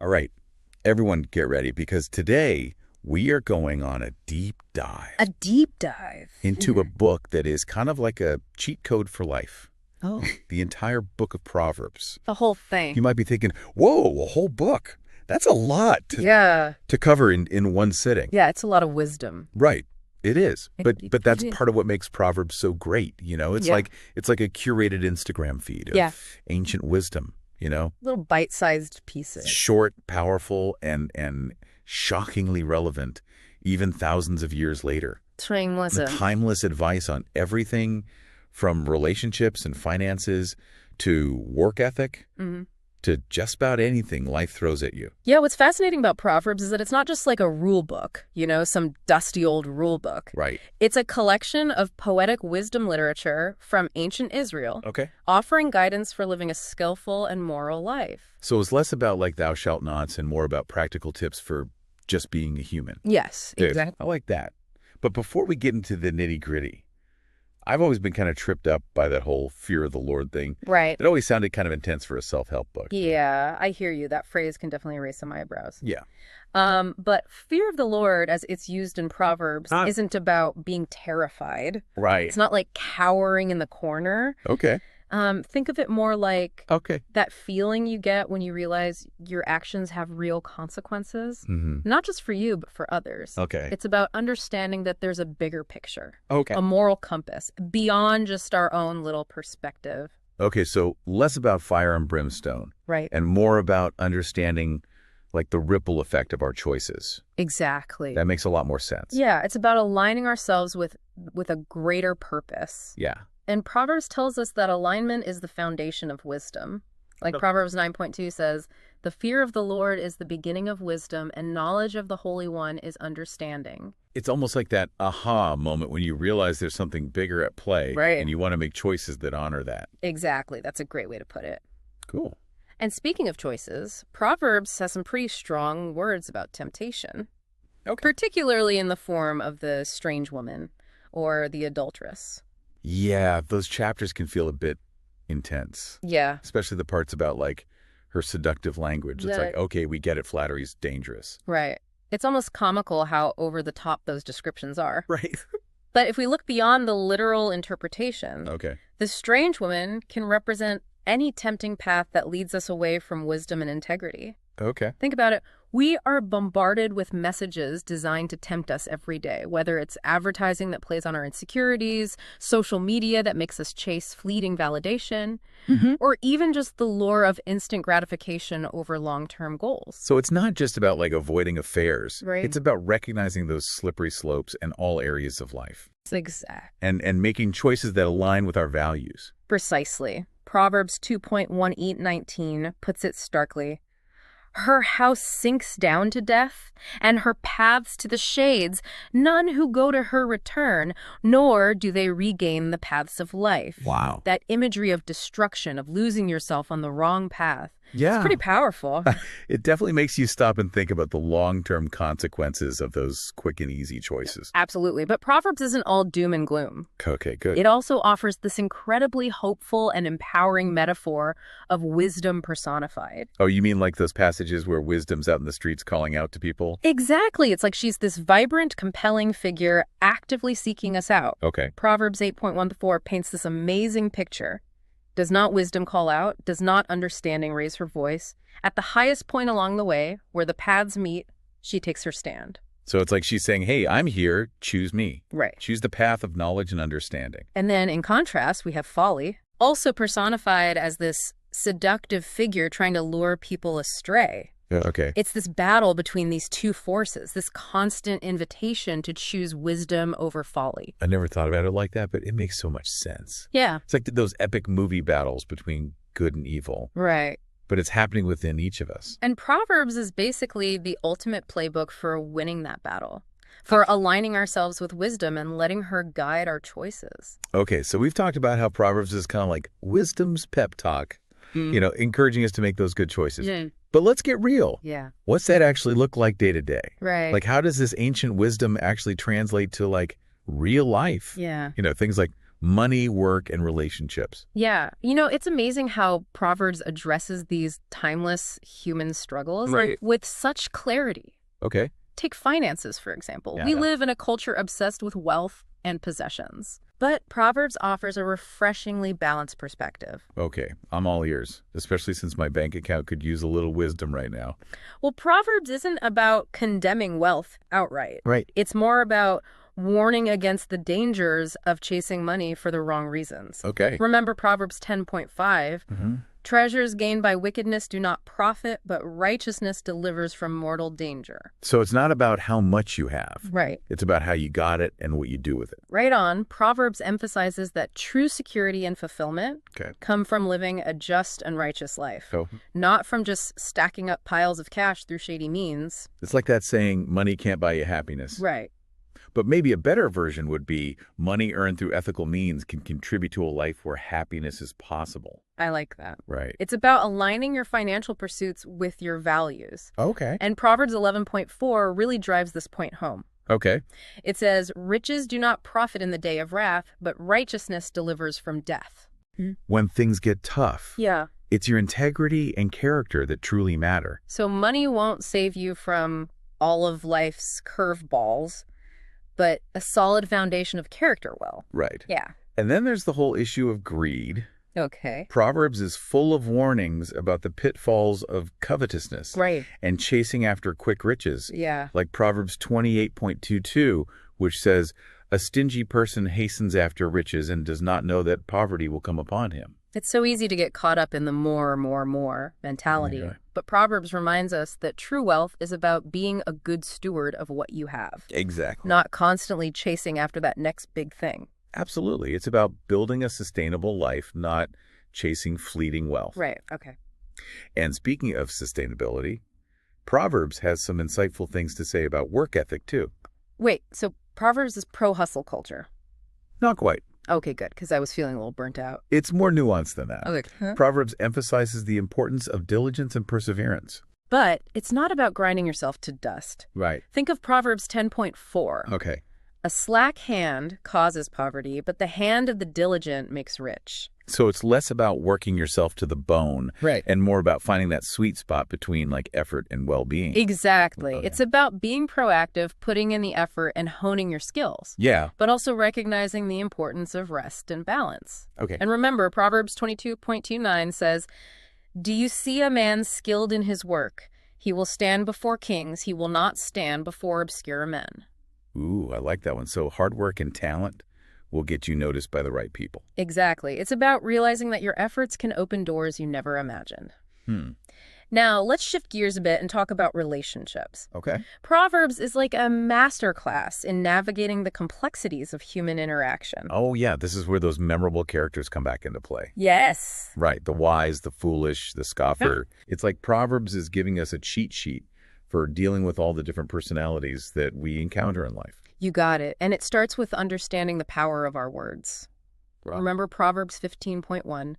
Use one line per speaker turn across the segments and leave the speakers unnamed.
All right, everyone get ready because today we are going on a deep dive.
A deep dive.
Into a book that is kind of like a cheat code for life.
Oh.
The entire Book of Proverbs.
The whole thing.
You might be thinking, whoa, a whole book. That's a lot to cover in one sitting.
Yeah, it's a lot of wisdom.
Right. It is. But that's part of what makes Proverbs so great, you know? It's like a curated Instagram feed of ancient wisdom, you know?
Little bite-sized pieces.
Short, powerful, and shockingly relevant even thousands of years later. Timeless advice on everything from relationships and finances to work ethic. To just about anything life throws at you.
Yeah, what's fascinating about Proverbs is that it's not just like a rule book, you know, some dusty old rule book.
Right.
It's a collection of poetic wisdom literature from ancient Israel, offering guidance for living a skillful and moral life.
So it's less about like thou shalt nots and more about practical tips for just being a human.
Yes, exactly.
I like that. But before we get into the nitty-gritty, I've always been kind of tripped up by that whole fear of the Lord thing.
Right.
It always sounded kind of intense for a self-help book.
Yeah, I hear you. That phrase can definitely raise some eyebrows.
Yeah.
But fear of the Lord, as it's used in Proverbs, isn't about being terrified.
Right.
It's not like cowering in the corner.
Okay.
Think of it more like that feeling you get when you realize your actions have real consequences, not just for you, but for others.
Okay.
It's about understanding that there's a bigger picture,
a
moral compass beyond just our own little perspective.
Okay, so less about fire and brimstone.
Right.
And more about understanding like the ripple effect of our choices.
Exactly.
That makes a lot more sense.
Yeah, it's about aligning ourselves with a greater purpose.
Yeah.
And Proverbs tells us that alignment is the foundation of wisdom. Like Proverbs 9.2 says, the fear of the Lord is the beginning of wisdom, and knowledge of the Holy One is understanding.
It's almost like that aha moment when you realize there's something bigger at play.
Right.
And you want to make choices that honor that.
Exactly. That's a great way to put it.
Cool.
And speaking of choices, Proverbs has some pretty strong words about temptation. Particularly in the form of the strange woman or the adulteress.
Yeah, those chapters can feel a bit intense.
Yeah.
Especially the parts about, like, her seductive language. It's like, okay, we get it, flattery's dangerous.
Right. It's almost comical how over the top those descriptions are.
Right.
But if we look beyond the literal interpretation, the strange woman can represent any tempting path that leads us away from wisdom and integrity.
Okay.
Think about it. We are bombarded with messages designed to tempt us every day, whether it's advertising that plays on our insecurities, social media that makes us chase fleeting validation, or even just the lure of instant gratification over long-term goals.
So it's not just about like avoiding affairs.
Right.
It's about recognizing those slippery slopes in all areas of life.
Exactly.
And making choices that align with our values.
Precisely. Proverbs 2.18-19 puts it starkly. Her house sinks down to death, and her paths to the shades. None who go to her return, nor do they regain the paths of life.
Wow.
That imagery of destruction, of losing yourself on the wrong path.
Yeah.
It's pretty powerful.
It definitely makes you stop and think about the long-term consequences of those quick and easy choices.
Absolutely. But Proverbs isn't all doom and gloom.
Okay, good.
It also offers this incredibly hopeful and empowering metaphor of wisdom personified.
Oh, you mean like those passages where wisdom's out in the streets calling out to people?
Exactly. It's like she's this vibrant, compelling figure actively seeking us out.
Okay.
Proverbs 8.1-4 paints this amazing picture. Does not wisdom call out? Does not understanding raise her voice? At the highest point along the way, where the paths meet, she takes her stand.
So it's like she's saying, hey, I'm here, choose me.
Right.
Choose the path of knowledge and understanding.
And then in contrast, we have folly, also personified as this seductive figure trying to lure people astray.
Okay.
It's this battle between these two forces, this constant invitation to choose wisdom over folly.
I never thought about it like that, but it makes so much sense.
Yeah.
It's like those epic movie battles between good and evil.
Right.
But it's happening within each of us.
And Proverbs is basically the ultimate playbook for winning that battle, for aligning ourselves with wisdom and letting her guide our choices.
Okay, so we've talked about how Proverbs is kind of like wisdom's pep talk, you know, encouraging us to make those good choices.
Yeah.
But let's get real.
Yeah.
What's that actually look like day to day?
Right.
Like, how does this ancient wisdom actually translate to like real life?
Yeah.
You know, things like money, work, and relationships.
Yeah. It's amazing how Proverbs addresses these timeless human struggles with such clarity.
Okay.
Take finances, for example. We live in a culture obsessed with wealth and possessions. But Proverbs offers a refreshingly balanced perspective.
Okay, I'm all ears, especially since my bank account could use a little wisdom right now.
Well, Proverbs isn't about condemning wealth outright.
Right.
It's more about warning against the dangers of chasing money for the wrong reasons.
Okay.
Remember Proverbs 10.5, treasures gained by wickedness do not profit, but righteousness delivers from mortal danger.
So it's not about how much you have.
Right.
It's about how you got it and what you do with it.
Right on. Proverbs emphasizes that true security and fulfillment come from living a just and righteous life, not from just stacking up piles of cash through shady means.
It's like that saying, money can't buy you happiness.
Right.
But maybe a better version would be money earned through ethical means can contribute to a life where happiness is possible.
I like that.
Right.
It's about aligning your financial pursuits with your values.
Okay.
And Proverbs 11.4 really drives this point home.
Okay.
It says, riches do not profit in the day of wrath, but righteousness delivers from death.
When things get tough.
Yeah.
It's your integrity and character that truly matter.
So money won't save you from all of life's curveballs, but a solid foundation of character will.
Right.
Yeah.
And then there's the whole issue of greed.
Okay.
Proverbs is full of warnings about the pitfalls of covetousness.
Right.
And chasing after quick riches.
Yeah.
Like Proverbs 28.22, which says, a stingy person hastens after riches and does not know that poverty will come upon him.
It's so easy to get caught up in the more mentality.
Yeah.
But Proverbs reminds us that true wealth is about being a good steward of what you have.
Exactly.
Not constantly chasing after that next big thing.
Absolutely. It's about building a sustainable life, not chasing fleeting wealth.
Right. Okay.
And speaking of sustainability, Proverbs has some insightful things to say about work ethic, too.
Wait, so Proverbs is pro-hustle culture?
Not quite.
Okay, good, because I was feeling a little burnt out.
It's more nuanced than that.
I was like, huh?
Proverbs emphasizes the importance of diligence and perseverance.
But it's not about grinding yourself to dust.
Right.
Think of Proverbs 10.4.
Okay.
A slack hand causes poverty, but the hand of the diligent makes rich.
So it's less about working yourself to the bone,
right,
and more about finding that sweet spot between like effort and well-being.
Exactly.
Okay.
It's about being proactive, putting in the effort, and honing your skills.
Yeah.
But also recognizing the importance of rest and balance.
Okay.
And remember, Proverbs 22.29 says, do you see a man skilled in his work? He will stand before kings. He will not stand before obscure men.
Ooh, I like that one. So hard work and talent will get you noticed by the right people.
Exactly. It's about realizing that your efforts can open doors you never imagined. Now, let's shift gears a bit and talk about relationships.
Okay.
Proverbs is like a masterclass in navigating the complexities of human interaction.
Oh, yeah. This is where those memorable characters come back into play.
Yes.
Right. The wise, the foolish, the scoffer. It's like Proverbs is giving us a cheat sheet for dealing with all the different personalities that we encounter in life.
You got it. And it starts with understanding the power of our words. Right. Remember Proverbs 15.1?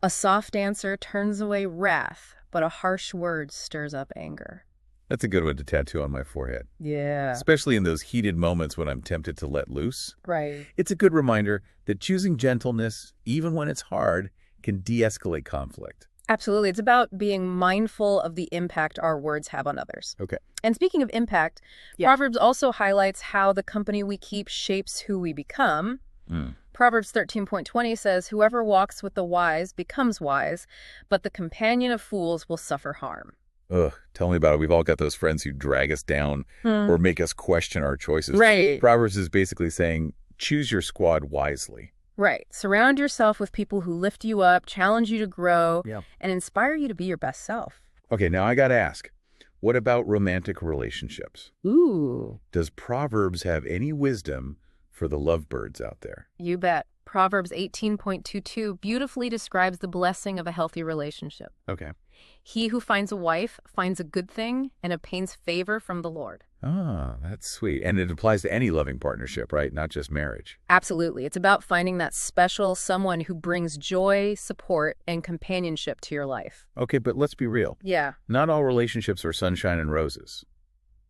A soft answer turns away wrath, but a harsh word stirs up anger.
That's a good one to tattoo on my forehead.
Yeah.
Especially in those heated moments when I'm tempted to let loose.
Right.
It's a good reminder that choosing gentleness, even when it's hard, can de-escalate conflict.
Absolutely. It's about being mindful of the impact our words have on others.
Okay.
And speaking of impact, Proverbs also highlights how the company we keep shapes who we become. Proverbs 13.20 says, whoever walks with the wise becomes wise, but the companion of fools will suffer harm.
Ugh, tell me about it. We've all got those friends who drag us down or make us question our choices.
Right.
Proverbs is basically saying, choose your squad wisely.
Right. Surround yourself with people who lift you up, challenge you to grow, and inspire you to be your best self.
Okay, now I got to ask, what about romantic relationships?
Ooh.
Does Proverbs have any wisdom for the lovebirds out there?
You bet. Proverbs 18.22 beautifully describes the blessing of a healthy relationship.
Okay.
He who finds a wife finds a good thing and obtains favor from the Lord.
Ah, that's sweet. And it applies to any loving partnership, right? Not just marriage.
Absolutely. It's about finding that special someone who brings joy, support, and companionship to your life.
Okay, but let's be real.
Yeah.
Not all relationships are sunshine and roses.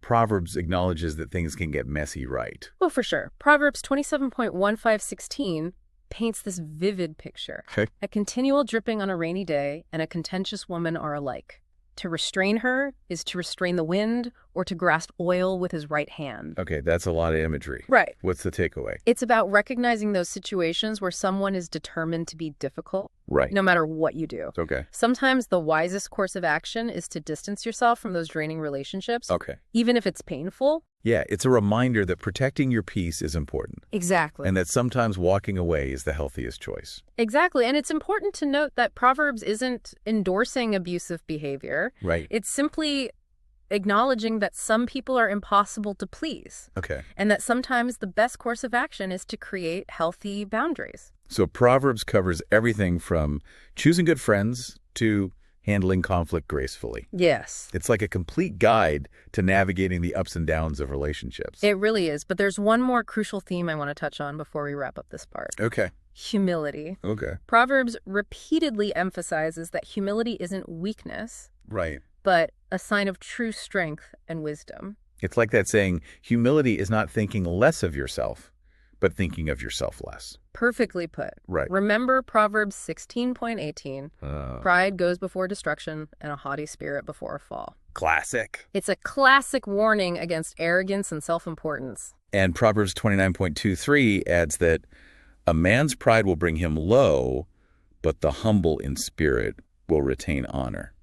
Proverbs acknowledges that things can get messy, right?
Well, for sure. Proverbs 27.1516 paints this vivid picture.
Okay.
A continual dripping on a rainy day and a contentious woman are alike. To restrain her is to restrain the wind or to grasp oil with his right hand.
Okay, that's a lot of imagery.
Right.
What's the takeaway?
It's about recognizing those situations where someone is determined to be difficult,
Right.
no matter what you do.
Okay.
Sometimes the wisest course of action is to distance yourself from those draining relationships,
Okay.
even if it's painful.
Yeah, it's a reminder that protecting your peace is important.
Exactly.
And that sometimes walking away is the healthiest choice.
Exactly. And it's important to note that Proverbs isn't endorsing abusive behavior.
Right.
It's simply acknowledging that some people are impossible to please.
Okay.
And that sometimes the best course of action is to create healthy boundaries.
So Proverbs covers everything from choosing good friends to handling conflict gracefully.
Yes.
It's like a complete guide to navigating the ups and downs of relationships.
It really is. But there's one more crucial theme I want to touch on before we wrap up this part.
Okay.
Humility.
Okay.
Proverbs repeatedly emphasizes that humility isn't weakness,
Right.
but a sign of true strength and wisdom.
It's like that saying, humility is not thinking less of yourself, but thinking of yourself less.
Perfectly put.
Right.
Remember Proverbs 16.18. Pride goes before destruction and a haughty spirit before a fall.
Classic.
It's a classic warning against arrogance and self-importance.
And Proverbs 29.23 adds that a man's pride will bring him low, but the humble in spirit will retain honor.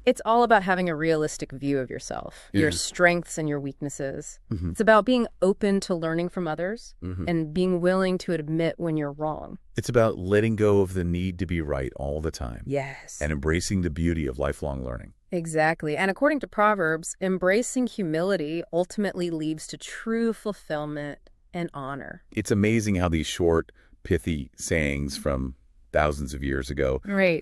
It's all about having a realistic view of yourself, your strengths and your weaknesses.
Mm-hmm.
It's about being open to learning from others
Mm-hmm.
and being willing to admit when you're wrong.
It's about letting go of the need to be right all the time.
Yes.
And embracing the beauty of lifelong learning.
Exactly. And according to Proverbs, embracing humility ultimately leads to true fulfillment and honor.
It's amazing how these short, pithy sayings from thousands of years ago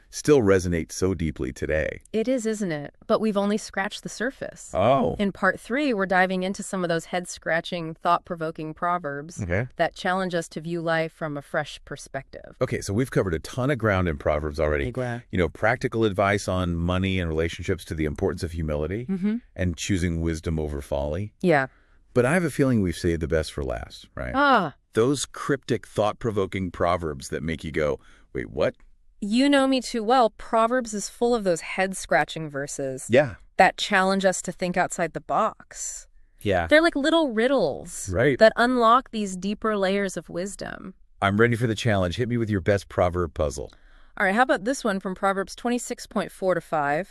still resonate so deeply today.
It is, isn't it? But we've only scratched the surface.
Oh.
In part 3, we're diving into some of those head-scratching, thought-provoking Proverbs that challenge us to view life from a fresh perspective.
Okay, so we've covered a ton of ground in Proverbs already. You know, practical advice on money and relationships to the importance of humility and choosing wisdom over folly.
Yeah.
But I have a feeling we've saved the best for last, right? Those cryptic, thought-provoking Proverbs that make you go, wait, what?
You know me too well. Proverbs is full of those head-scratching verses that challenge us to think outside the box.
Yeah.
They're like little riddles that unlock these deeper layers of wisdom.
I'm ready for the challenge. Hit me with your best proverb puzzle.
All right, how about this one from Proverbs 26.4-5?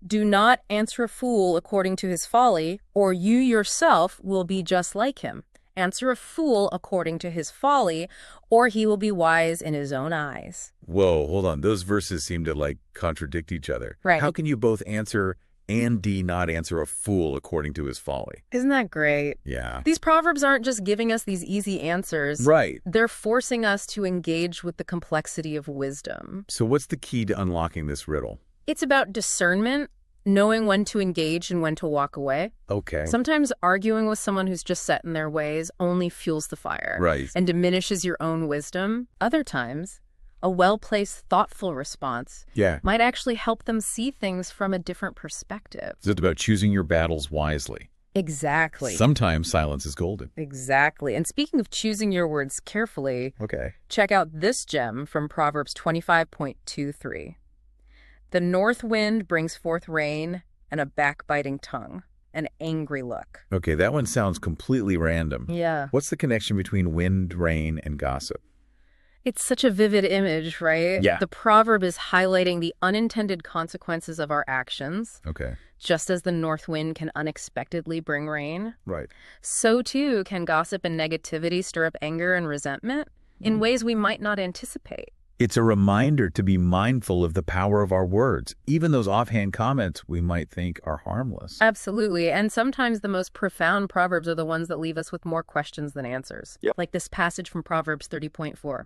Do not answer a fool according to his folly, or you yourself will be just like him. Answer a fool according to his folly, or he will be wise in his own eyes.
Whoa, hold on. Those verses seem to, contradict each other.
Right.
How can you both answer and not answer a fool according to his folly?
Isn't that great?
Yeah.
These Proverbs aren't just giving us these easy answers.
Right.
They're forcing us to engage with the complexity of wisdom.
So what's the key to unlocking this riddle?
It's about discernment, knowing when to engage and when to walk away.
Okay.
Sometimes arguing with someone who's just set in their ways only fuels the fire.
Right.
And diminishes your own wisdom. Other times, a well-placed, thoughtful response might actually help them see things from a different perspective.
It's about choosing your battles wisely.
Exactly.
Sometimes silence is golden.
Exactly. And speaking of choosing your words carefully, check out this gem from Proverbs 25.23. The north wind brings forth rain and a backbiting tongue, an angry look.
Okay, that one sounds completely random.
Yeah.
What's the connection between wind, rain, and gossip?
It's such a vivid image, right?
Yeah.
The proverb is highlighting the unintended consequences of our actions.
Okay.
Just as the north wind can unexpectedly bring rain.
Right.
So too can gossip and negativity stir up anger and resentment in ways we might not anticipate.
It's a reminder to be mindful of the power of our words, even those offhand comments we might think are harmless.
Absolutely. And sometimes the most profound proverbs are the ones that leave us with more questions than answers.
Yep.
Like this passage from Proverbs 30.4.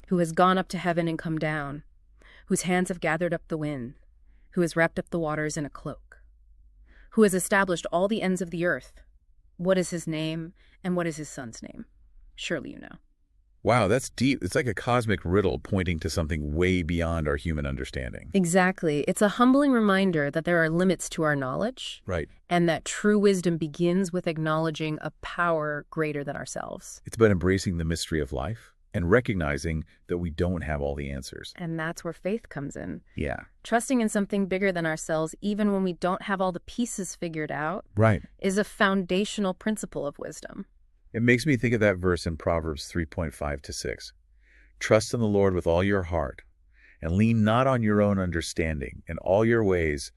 Who has gone up to heaven and come down, whose hands have gathered up the wind, who has wrapped up the waters in a cloak, who has established all the ends of the earth. What is his name, and what is his son's name? Surely you know.
Wow, that's deep. It's like a cosmic riddle pointing to something way beyond our human understanding.
Exactly. It's a humbling reminder that there are limits to our knowledge.
Right.
And that true wisdom begins with acknowledging a power greater than ourselves.
It's about embracing the mystery of life and recognizing that we don't have all the answers.
And that's where faith comes in.
Yeah.
Trusting in something bigger than ourselves, even when we don't have all the pieces figured out,
Right.
is a foundational principle of wisdom.
It makes me think of that verse in Proverbs 3:5-6. Trust in the Lord with all your heart, and lean not on your own understanding. In all your ways,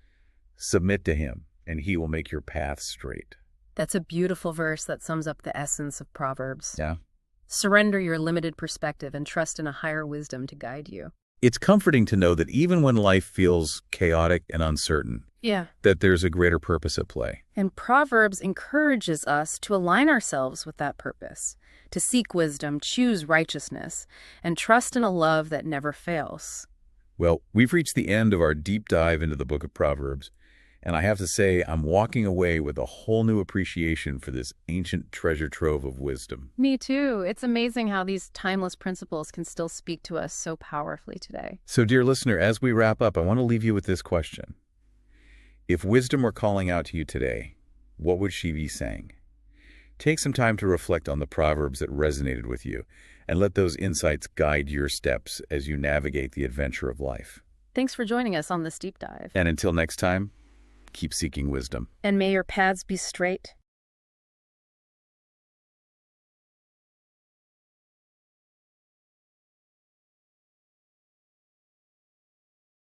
submit to him, and he will make your path straight.
That's a beautiful verse that sums up the essence of Proverbs.
Yeah.
Surrender your limited perspective and trust in a higher wisdom to guide you.
It's comforting to know that even when life feels chaotic and uncertain, that there's a greater purpose at play.
And Proverbs encourages us to align ourselves with that purpose, to seek wisdom, choose righteousness, and trust in a love that never fails.
Well, we've reached the end of our deep dive into the Book of Proverbs, and I have to say I'm walking away with a whole new appreciation for this ancient treasure trove of wisdom.
Me too. It's amazing how these timeless principles can still speak to us so powerfully today.
So, dear listener, as we wrap up, I want to leave you with this question. If wisdom were calling out to you today, what would she be saying? Take some time to reflect on the Proverbs that resonated with you, and let those insights guide your steps as you navigate the adventure of life.
Thanks for joining us on this deep dive.
And until next time, keep seeking wisdom.
And may your paths be straight